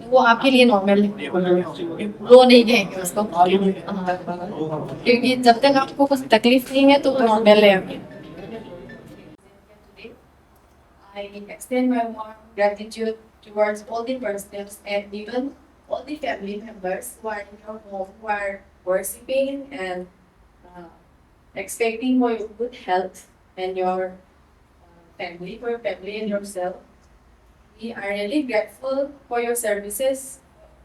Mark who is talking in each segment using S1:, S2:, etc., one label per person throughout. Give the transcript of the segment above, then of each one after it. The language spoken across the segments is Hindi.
S1: वो आपके लिए नॉर्मल है, रो नहीं कहेंगे उसको। क्योंकि जब तक आपको कुछ तकलीफ नहीं है तो वो नॉर्मल है अभी। I extend my warm gratitude towards all the persons and even all the family members who are in your home, who are worshiping and uh, expecting for your good health and your family, for your family and yourself. We are really grateful for your services,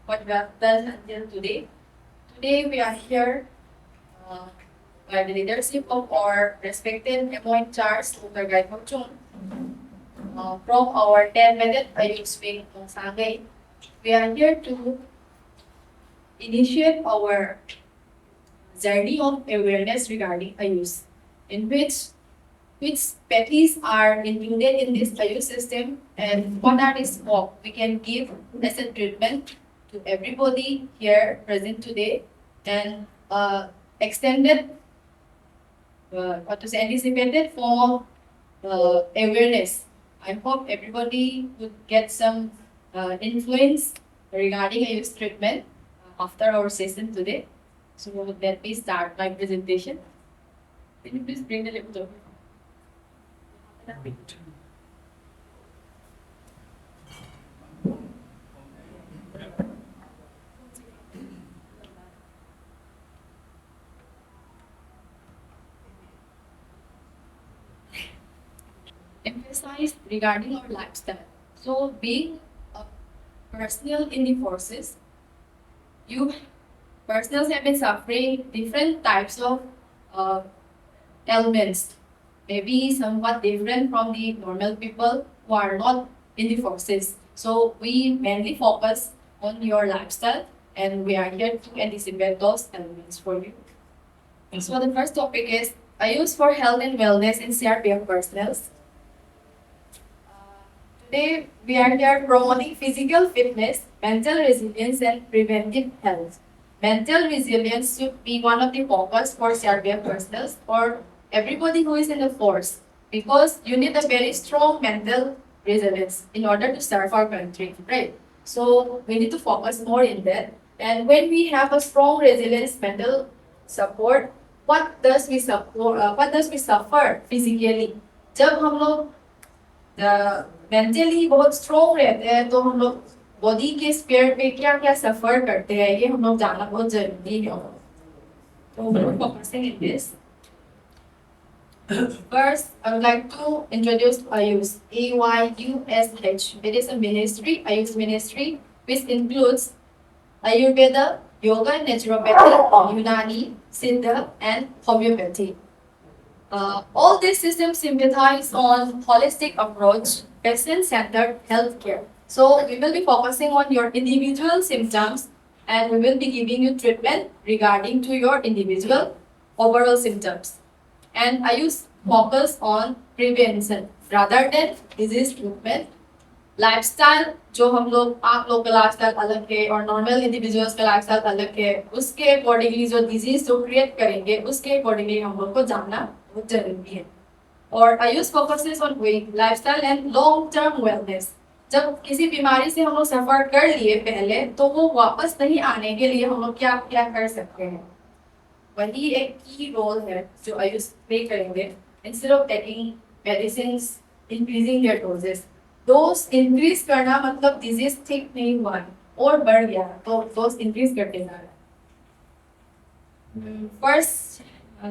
S1: what you have done until today. Today we are here uh, by the leadership of our respected MON Charles Dr. Guy Chung, from our 10 minute Ayush Wing on Sangay. We are here to initiate our journey of awareness regarding Ayush, in which petties are included in this Ayush system and what are the scope we can give as a treatment to everybody here present today and extended what to say anticipated form of awareness. I hope everybody would get some influence regarding Ayush treatment after our session today. So let me start my presentation. Can you please bring the laptop? Emphasize regarding our lifestyle. So being a personnel in the forces, you personals have been suffering different types of uh, ailments, maybe somewhat different from the normal people who are not in the forces. So we mainly focus on your lifestyle and we are here to anticipate those elements for you. So the first topic is I use for health and wellness in CRPF personnel. Today, we are here promoting physical fitness, mental resilience, and preventive health. Mental resilience should be one of the focus for CRPF personnel or everybody who is in the force because you need a very strong mental resilience in order to serve our country, right? So we need to focus more in that. And when we have a strong resilience mental support, what does we suffer physically? जब हम लोग मेंटली बहुत स्ट्रोंग रहते हैं तो हम लोग बॉडी के स्पेयर पे क्या क्या सफर करते हैं ये हम लोग जानना बहुत जरूरी है तो focusing in this. First, I would like to introduce Ayush, AYUSH. It is a ministry, Ayush ministry, which includes Ayurveda, Yoga, Naturopathy, Unani, Siddha, and Homeopathy. All these systems sympathize on holistic approach, patient-centered healthcare. So we will be focusing on your individual symptoms and we will be giving you treatment regarding to your individual overall symptoms. And I use focus on prevention rather than disease treatment. Lifestyle जो हम लोग आप लोग का लाइफस्टाइल अलग है और नॉर्मल इंडिविजुअल्स का लाइफस्टाइल अलग है उसके अकॉर्डिंगली जो डिजीज जो क्रिएट करेंगे उसके अकॉर्डिंगली हम लोग को जानना बहुत जरूरी है और AYUSH focuses on weight lifestyle and long term wellness जब किसी बीमारी से हम लोग सफर कर लिए पहले तो वो वापस नहीं आने के लिए हम लोग क्या क्या कर सकते हैं वही एक की रोल है जो आयुष प्ले करेंगे instead of taking medicine increasing there doses dose increase करना मतलब डिजीज ठीक नहीं हुआ है और बढ़ गया तो डोज इंक्रीज करते जा रहा है first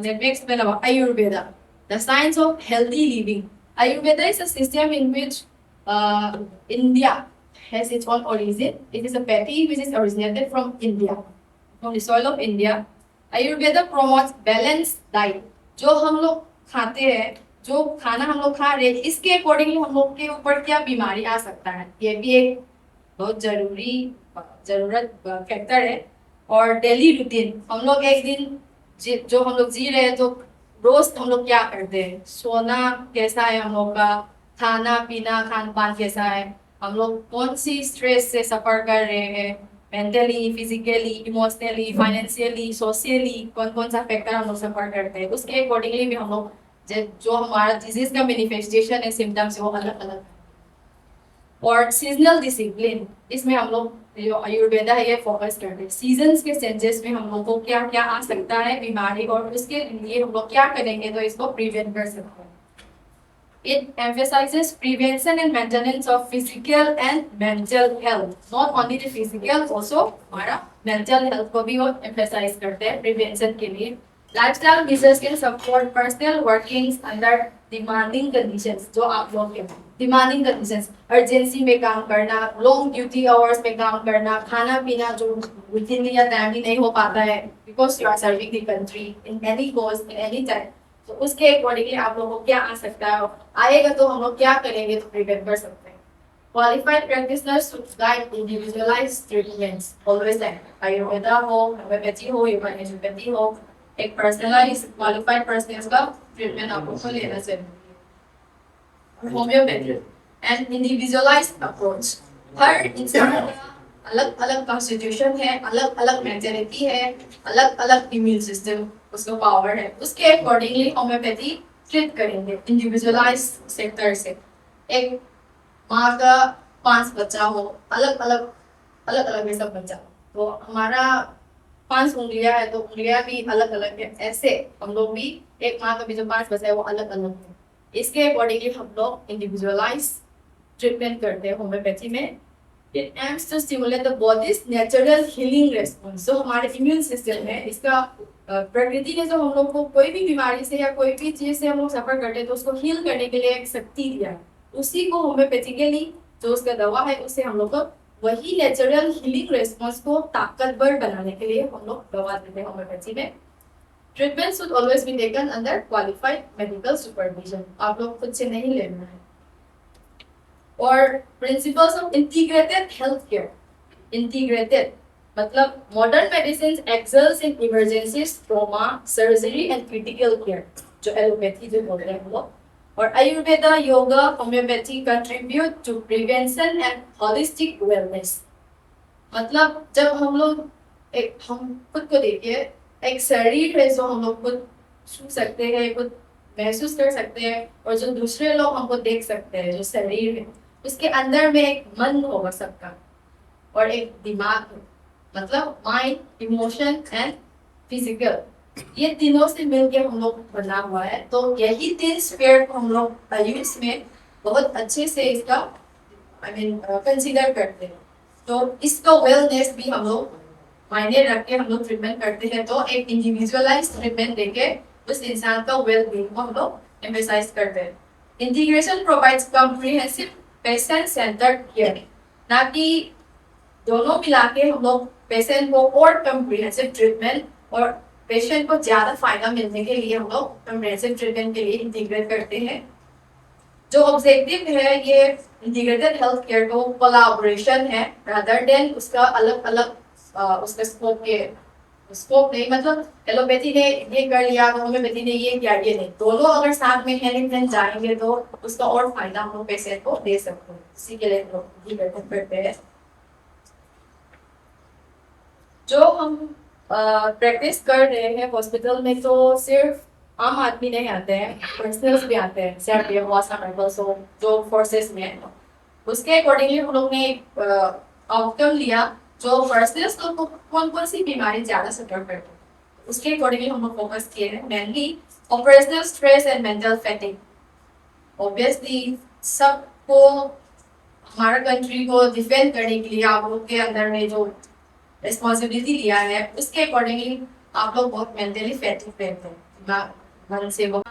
S1: let me explain about Ayurveda, the science of healthy living. Ayurveda is a system in which India has its own origin. It is a pathy which is originated from India, from the soil of India. Ayurveda promotes balanced diet. जो हम लोग खाते हैं जो खाना हम लोग खा रहे हैं इसके अकॉर्डिंगली हम लोग के ऊपर क्या बीमारी आ सकता है ये भी एक बहुत जरूरत फैक्टर है और डेली रूटीन हम लोग एक दिन जो हम लोग जी रहे हैं तो रोज हम लोग क्या करते हैं सोना कैसा है हम लोग का खाना पीना खान पान कैसा है हम लोग कौन सी स्ट्रेस से सफर कर रहे हैं mentally physically emotionally financially socially कौन कौन सा फैक्टर हम लोग सफर करते हैं उसके अकॉर्डिंगली भी हम लोग जो हमारा डिजीज का मैनिफेस्टेशन है सिम्टम्स वो अलग अलग और सीजनल डिसिप्लिन, इसमें हम लोग जो आयुर्वेदा है ये फोकस करते हैं सीजन्स के चेंजेस में हम लोग को क्या क्या आ सकता है बीमारी और उसके लिए हम लोग क्या करेंगे तो इसको प्रिवेंट कर सकते हैं। It emphasizes prevention and maintenance of physical and mental health. Not only the physical, also हमारा mental health को भी वो emphasize करते हैं prevention के लिए। Lifestyle diseases can support personal workings under demanding conditions, जो आप लोग के demanding conditions, urgency में काम करना, long duty hours में काम करना, खाना पीना जो routinely या timely नहीं हो पाता है, because you are serving the country in any cost, in any time. तो उसके अकॉर्डिंगली आप लोगों को क्या आ सकता है आएगा तो हम लोग क्या करेंगे तो प्रिवेंट कर सकते हैं। Qualified practitioners should guide individualised treatments always that Ayurveda हो होम्योपैथी हो या नेचुरोपैथी हो एक पर्सनलाइज्ड क्वालिफाइड पर्सन का ट्रीटमेंट आपको लेना चाहिए। होम्योपैथी एंड इंडिविजुअलाइज्ड अप्रोच, हर इंसान का अलग अलग कॉन्स्टिट्यूशन है, अलग अलग मेंटालिटी है, अलग अलग इम्यून सिस्टम उसका पावर है, उसके अकॉर्डिंगली होम्योपैथी ट्रीट करेंगे इंडिविजुअलाइज सेक्टर से। एक माँ का 5 बच्चा हो, अलग अलग है सब बच्चा, तो हमारा 5 उंगलियां है तो उंगलियां भी अलग अलग है, ऐसे हम लोग भी एक माँ का भी जो 5 बच्चा है वो अलग अलग है, इसके अकॉर्डिंगली हम लोग इंडिविजुअलाइज ट्रीटमेंट करते हैं होम्योपैथी में। It aims to stimulate the body's natural healing response. जो हमारे इम्यून सिस्टम है इसका प्रकृति ने जो हम लोग को कोई भी बीमारी से या कोई भी चीज से हम लोग सफर करते हैं तो उसको हील करने के लिए एक शक्ति दिया है, उसी को होम्योपैथिकली जो उसका दवा है उससे हम लोग को वही नेचुरल हीलिंग रेस्पॉन्स को ताकतवर बनाने के लिए हम लोग दवा देते हैं होम्योपैथी में। Treatment should always be taken under qualified medical supervision, आप लोग खुद से नहीं लेना है। और principles of integrated health care, integrated मतलब modern medicine excels in emergencies, trauma, surgery and critical care, जो एलोपैथी जो बोल रहे हैं हम लोग, और Ayurveda, yoga, homeopathy contribute to prevention and holistic wellness. मतलब जब हम लोग हम खुद को देखिए, एक शरीर है जो हम लोग खुद छू सकते हैं, खुद महसूस कर सकते हैं, और जो दूसरे लोग हमको देख सकते हैं, जो शरीर है उसके अंदर में एक मन होगा सबका और एक दिमाग है, मतलब माइंड, इमोशन एंड फिजिकल, ये तीनों से मिलके हम लोग बना हुआ है। तो यही 3 स्फीयर को हम लोग आयुष में बहुत अच्छे से इसका कंसीडर करते हैं, तो इसका वेलनेस भी हम लोग मायने रख के हम लोग ट्रीटमेंट करते हैं। तो एक इंडिविजुअलाइज ट्रीटमेंट देके उस इंसान का वेल बीइंग को हम लोग एम्फसाइज करते हैं। Integration provides comprehensive patient centred care, ना कि दोनों मिला के हम लोग पेशेंट को और कॉम्प्रिहेंसिव ट्रीटमेंट और पेशेंट को ज्यादा फायदा मिलने के लिए हम लोग कॉम्प्रिहेंसिव ट्रीटमेंट के लिए इंटीग्रेट करते हैं। जो ऑब्जेक्टिव है ये इंटीग्रेटेड हेल्थ केयर को कोलैबोरेशन है, रादर देन उसका अलग अलग उसका स्कोप नहीं, मतलब एलोपैथी ने ये कर लिया तो होम्योपैथी ने ये किया, ये नहीं, दोनों अगर साथ में हैंड इन हैंड जाएंगे तो उसका और फायदा हम लोग पेशेंट को दे सकते हैं, इसी के लिए हम लोग ये करते हैं। जो हम प्रैक्टिस कर रहे हैं हॉस्पिटल में तो सिर्फ आम आदमी नहीं आते हैं, पर्सनल्स भी आते हैं, जो फोर्सेस में है, उसके अकॉर्डिंगली हम लोग ने आउटकम लिया जो पर्सनल्स को कौन कौन सी बीमारी ज्यादा सफर करते हैं, उसके अकॉर्डिंगली हम लोग फोकस किए हैं mainly operational stress and mental fatigue. Obviously सबको हमारा कंट्री को डिफेंड करने के लिए आप लोग के अंदर में जो रिस्पॉन्सिबिलिटी लिया है उसके अकॉर्डिंगली आप लोग बहुत मेंटली फैटिग रहते हैं, मन से बहुत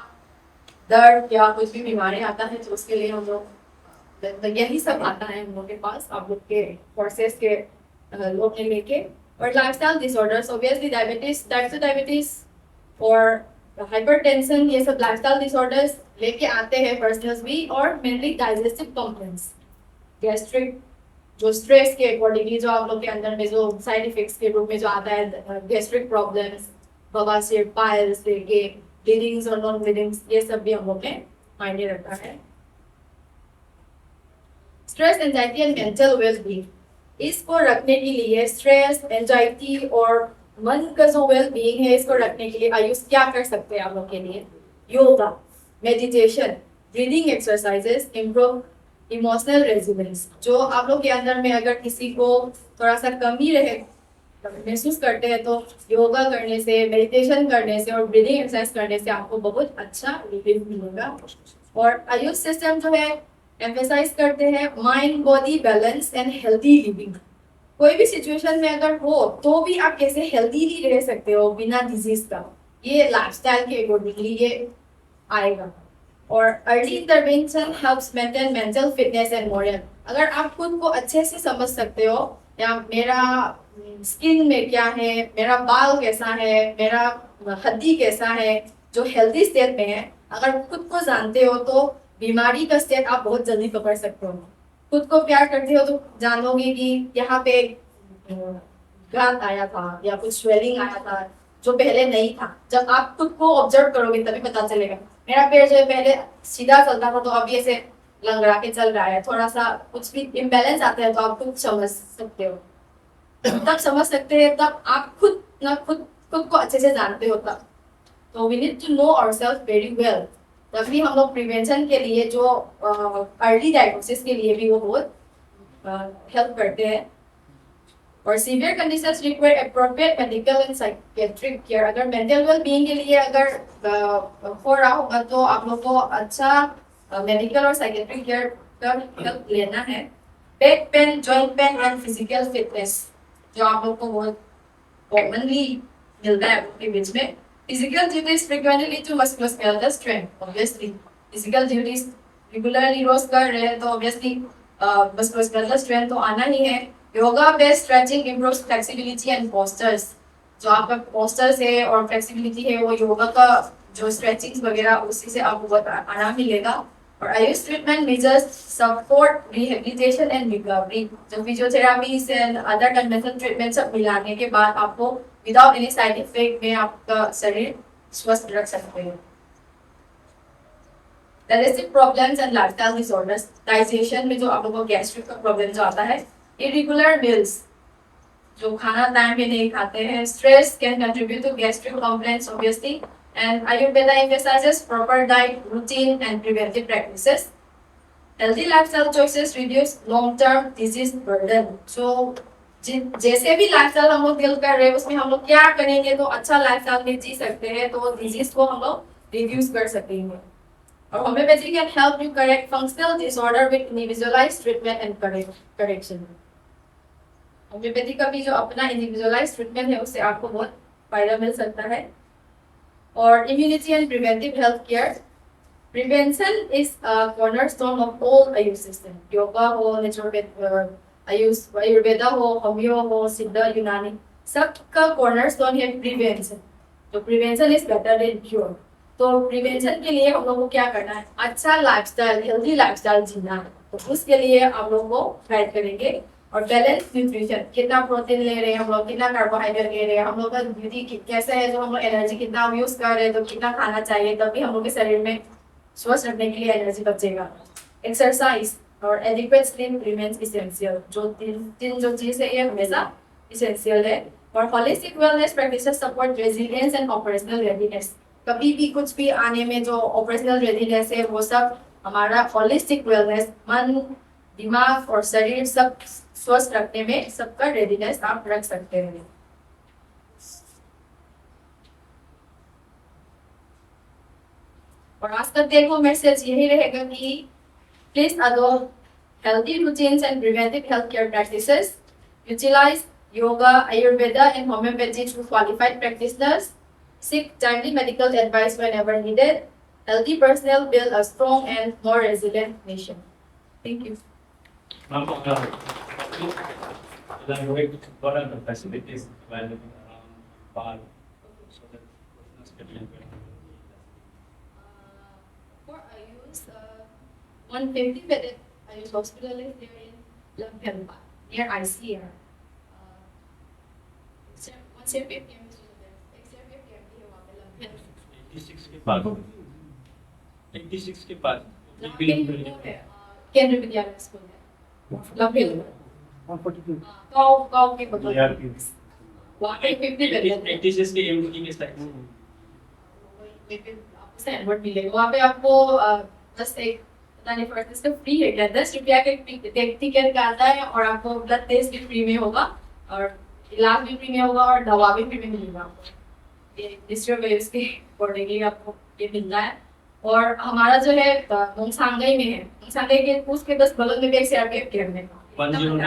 S1: दर्द या कुछ भी बीमारी आता है तो उसके लिए हम लोग यही सब आता है हम लोग के पास, आप लोग के फोर्सेस के लोग ने लेके। और lifestyle disorders, obviously diabetes, type 2 diabetes और हाइपरटेंशन, ये सब लाइफस्टाइल डिसऑर्डर्स लेके आते हैं पर्सनल्स भी, और मेनली डाइजेस्टिव कंप्लेंट्स, गैस्ट्रिक, जो स्ट्रेस के अकॉर्डिंगली जो आप लोग के अंदर में जो साइड इफेक्ट्स के रूप में जो आता है, गैस्ट्रिक प्रॉब्लम्स, बवासीर, पाइल्स, ब्लीडिंग्स और नॉन ब्लीडिंग्स, ये सब भी हम लोग में मायने रखता है। Stress, anxiety and mental wellbeing, इसको रखने के लिए स्ट्रेस, एंजाइटी और मन का जो वेल बीइंग है इसको रखने के लिए आयुष क्या कर सकते हैं आप लोग के लिए? Yoga, meditation, breathing exercises, emotional resilience, जो आप लोग के अंदर में अगर किसी को थोड़ा सा कमी रहे महसूस करते हैं तो योगा करने से, मेडिटेशन करने से और ब्रीदिंग एक्सरसाइज करने से आपको बहुत अच्छा रिलीफ मिलेगा। और आयुष सिस्टम जो है एम्फेसाइज करते हैं mind body balance and healthy living. कोई भी सिचुएशन में अगर हो तो भी आप कैसे हेल्दीली रह सकते हो बिना डिजीज का, ये लाइफस्टाइल के अकॉर्डिंगली ये आएगा। और early intervention helps maintain mental fitness and moral. अगर आप खुद को अच्छे से समझ सकते हो या मेरा स्किन में क्या है, मेरा बाल कैसा है, मेरा हड्डी कैसा है, जो हेल्दी स्टेट में है, अगर खुद को जानते हो तो बीमारी का स्टेट आप बहुत जल्दी पकड़ सकते हो। खुद को प्यार करते हो तो जानोगे कि यहाँ पे गांठ आया था या कुछ स्वेलिंग आया था जो पहले नहीं था। जब आप खुद को ऑब्जर्व करोगे तभी पता चलेगा। मेरा पैर जो है पहले सीधा चलता था तो अभी ऐसे लंगड़ा के चल रहा है, थोड़ा सा कुछ भी इम्बैलेंस आता है तो आप खुद समझ सकते हो। तब समझ सकते हैं तब आप खुद को अच्छे से जानते हो तब। तो we need to know ourself very well. तभी हम लोग प्रिवेंशन के लिए जो अर्ली डायग्नोसिस के लिए भी वो बहुत हेल्प करते हैं। और severe conditions require appropriate medical and psychiatric care. अगर मेंटल वेल बीइंग के लिए अगर हो रहा होगा तो आप लोग को अच्छा मेडिकल और साइकेट्रिक केयर का हेल्प लेना है। Back pain, joint pain and physical fitness जो आप लोग को बहुत कॉमनली मिलता है आपके बीच में। Physical duties frequently lead to musculoskeletal strength. Obviously physical duties regularly रोज कर रहे हैं तो ऑब्वियसली मस्कुलोस्केलेटल स्ट्रेंथ तो आना ही है। Yoga based stretching improves flexibility and postures. जो आपका पोस्चर्स है और फ्लेक्सिबिलिटी है वो योगा का जो स्ट्रेचिंग वगैरह उसी से आपको बहुत आराम मिलेगा। और Ayush treatment measures support rehabilitation and recovery. जो फिजियोथेरेपी से अदर कन्वेंशनल ट्रीटमेंट सब मिलाने के बाद आपको विदाउट एनी साइड इफेक्ट में आपका शरीर स्वस्थ रख सकते हैं। Digestive problems and lifestyle disorders. Digestion में जो आप लोगों को गैस्ट्रिक का प्रॉब्लम जो आता है, इरेगुलर मील्स जो खाना टाइम पे नहीं खाते हैं, stress can contribute to gastric complaints obviously. And Ayurveda emphasizes proper diet, routine, and preventive practices. Healthy lifestyle choices reduce long-term disease burden. So, जैसे भी लाइफस्टाइल हम लोग डील कर रहे हैं उसमें हम लोग क्या करेंगे तो अच्छा लाइफस्टाइल में जी सकते हैं तो डिजीज को हम लोग रिड्यूस कर सकेंगे। और homeopathy can help you correct functional disorder with individualised treatment and correction. Homeopathy का भी जो अपना इंडिविजुअलाइज्ड ट्रीटमेंट है उससे आपको बहुत फायदा मिल सकता है। और immunity and preventive health care. Prevention is a cornerstone of all Ayurveda system. Yoga हो, आयुर्वेदा हो, होम्यो हो, सिद्ध, यूनानी, सबका cornerstone है prevention. तो prevention is better than cure. तो prevention के लिए हम लोगों को क्या करना है? अच्छा लाइफस्टाइल, हेल्दी लाइफस्टाइल जीना है। तो उसके लिए हम लोग को गाइड करेंगे। और बैलेंस न्यूट्रिशन, कितना प्रोटीन ले रहे हैं हम लोग, कितना कार्बोहाइड्रेट ले रहे हैं हम लोग का ड्यूटी कैसे है, जो हम लोग एनर्जी कितना यूज कर रहे हैं तो कितना खाना चाहिए तभी हम लोग के शरीर में स्वस्थ रखने के लिए एनर्जी बचेगा। एक्सरसाइज और एडिक्वेट स्लीप रिमेन्स इसेंशियल। जो तीन जो चीज है ये हमेशा इसेंशियल है। और holistic wellness practices support resilience and operational readiness. कभी भी कुछ भी आने में जो ऑपरेशनल रेडीनेस है वो सब हमारा होलिस्टिक वेलनेस, मन, दिमाग और शरीर सब स्वस्थ रखने में सबका रेडीनेस आप रख सकते हैं। और आज तक देखो मैसेज यही रहेगा कि please adopt healthy routines and preventive health care practices, utilize yoga, Ayurveda and homeopathy through qualified practitioners, seek timely medical advice whenever needed. Healthy personnel build a strong and more resilient nation. Thank you.
S2: What are the facilities available around Bali so that persons can live well?
S1: For Ayush, 150 bedded Ayush hospital is there in Lamphela, near ICR. Except if Lamphela.
S2: 86 के पास 86 के पास
S1: केंद्र विद्यालय स्कूल है Lamphela.
S3: 142.
S1: गाँव के बगल वहाँ पे 50 बेड
S2: 86 के एमडी के साइड
S1: आपको स्टैंडर्ड मिलेगा वहाँ पे आपको जस्ट एक फर्स्ट इसका फ्री है क्या? 10 रुपया का टिकट का आता है और आपको ब्लड टेस्ट भी फ्री में होगा और इलाज भी फ्री में होगा और दवा भी फ्री में मिलेगा आपको। ये डिस्ट्रिक्ट वेव्स के अकॉर्डिंगली आपको ये मिलता है। और हमारा जो है मोंगसांगई में है, मोंगसांगई के उसके बस बगल में भी एक सीआरपीएफ कैंप है।
S2: 109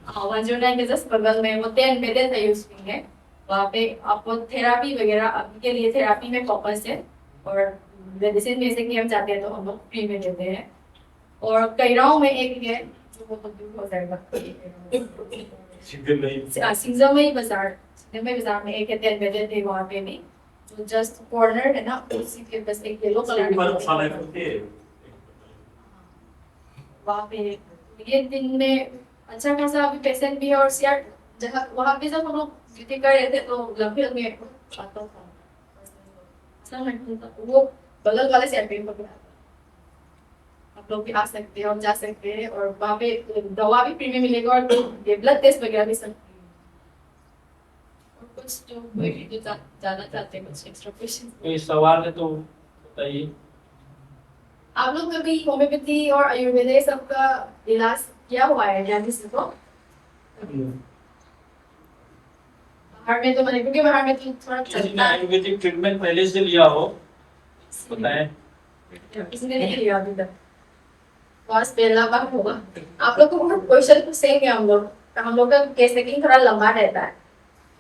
S1: हाँ 109 के जस्ट बगल में वो 10 बेडेड है यूजिंग है। वहाँ पे आपको थेरापी वगैरह आपके लिए थेरापी में फोकस है और मेडिसिन में से कि हम चाहते हैं तो हम लोग फ्री में देते हैं। और कैराओं में एक है जो बहुत दूर हो जाएगा, सिंगजमई बाजार, सिंगजमई बाजार में एक है 10 बेडेड है वहाँ पे भी, जो जस्ट कॉर्नर है ना उसी के बस एक येलो कलर वहाँ पे ये दिन में अच्छा खासा अभी पेशेंट भी है। और सीआर जगह वहाँ पे जब हम लोग ड्यूटी कर रहे थे तो लंबी में आता था वो बगल वाले सीआरपीएफ पर आप लोग भी आ सकते हैं और जा सकते हैं और वहाँ पे दवा भी फ्री में मिलेगा और ये ब्लड टेस्ट वगैरह भी सब। और कुछ जो कोई भी जो जाना चाहते हैं कुछ एक्स्ट्रा क्वेश्चन
S2: कोई सवाल है तो बताइए।
S1: आप लोग कभी होम्योपैथी और आयुर्वेद ये सब का इलाज किया हुआ है क्या किसी को? बाहर में तो मैंने क्योंकि बाहर में तो थोड़ा
S2: किसी ने आयुर्वेदिक ट्रीटमेंट पहले से लिया हो बताएं।
S1: किसी ने नहीं लिया अभी तक, बस पहला बार होगा। आप लोग को क्वेश्चन पूछेंगे हम लोग का केस टेकिंग थोड़ा लंबा रहता है,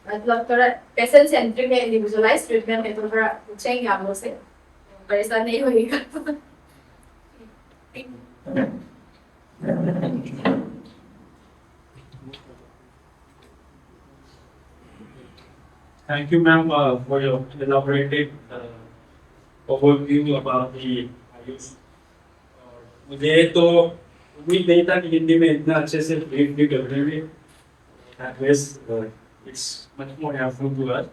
S1: मतलब थोड़ा पेशेंट सेंट्रिक है, इंडिविजुअलाइज्ड ट्रीटमेंट है, तो थोड़ा पूछेंगे आप लोग से, परेशान नहीं होइएगा।
S2: Thank you, ma'am, for your elaborated overview about the IUs. मुझे तो उम्मीद नहीं था कि हिंदी में इतना अच्छे से ब्रीफ भी कर रहे हैं। It's much more helpful to us.